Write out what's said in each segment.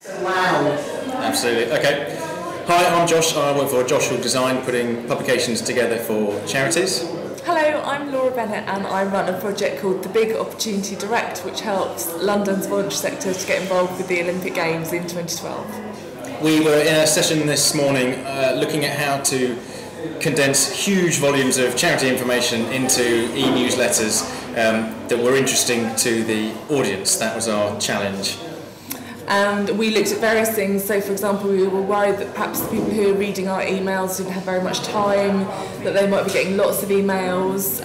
Wow. Absolutely. Okay. Hi, I'm Josh. I work for Joshua Design, putting publications together for charities. Hello, I'm Laura Bennett and I run a project called the Big Opportunity Direct, which helps London's voluntary sector to get involved with the Olympic Games in 2012. We were in a session this morning looking at how to condense huge volumes of charity information into e-newsletters that were interesting to the audience. That was our challenge. And we looked at various things. So, for example, we were worried that perhaps the people who are reading our emails didn't have very much time, that they might be getting lots of emails.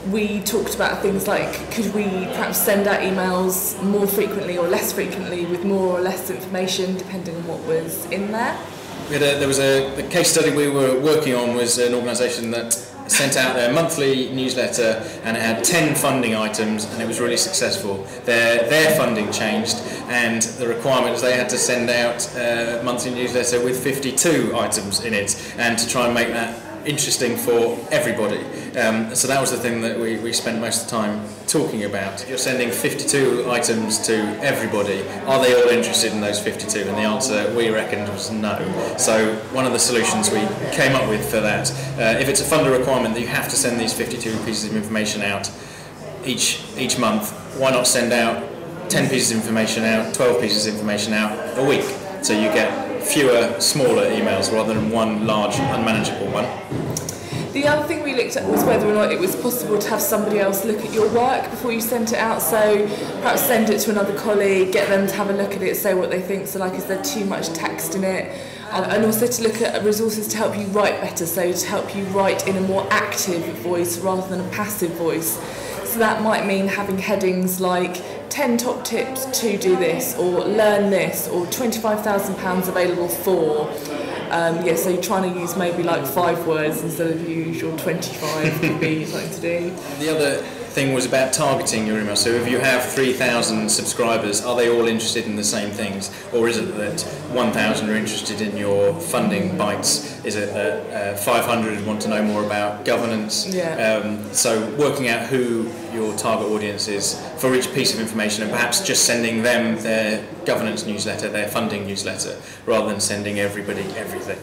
We talked about things like, could we perhaps send out emails more frequently or less frequently with more or less information, depending on what was in there? The case study we were working on was an organisation that sent out their monthly newsletter and it had 10 funding items and it was really successful. Their funding changed and the requirement was they had to send out a monthly newsletter with 52 items in it, and to try and make that interesting for everybody. So that was the thing that we spent most of the time talking about. You're sending 52 items to everybody. Are they all interested in those 52? And the answer we reckoned was no. So one of the solutions we came up with for that, if it's a funder requirement that you have to send these 52 pieces of information out each month, why not send out 10 pieces of information out, 12 pieces of information out a week? So you get fewer, smaller emails rather than one large, unmanageable one. The other thing we looked at was whether or not it was possible to have somebody else look at your work before you sent it out. So perhaps send it to another colleague, get them to have a look at it, say what they think. So like, is there too much text in it? And also to look at resources to help you write better, so to help you write in a more active voice rather than a passive voice. So that might mean having headings like 10 top tips to do this, or learn this, or £25,000 available for. So you're trying to use maybe like 5 words instead of your usual 25 could be something to do. The other thing was about targeting your email. So if you have 3,000 subscribers, are they all interested in the same things? Or is it that 1,000 are interested in your funding bites? Is it that 500 want to know more about governance? Yeah. So working out who your target audience is for each piece of information, and perhaps just sending them their governance newsletter, their funding newsletter, rather than sending everybody everything.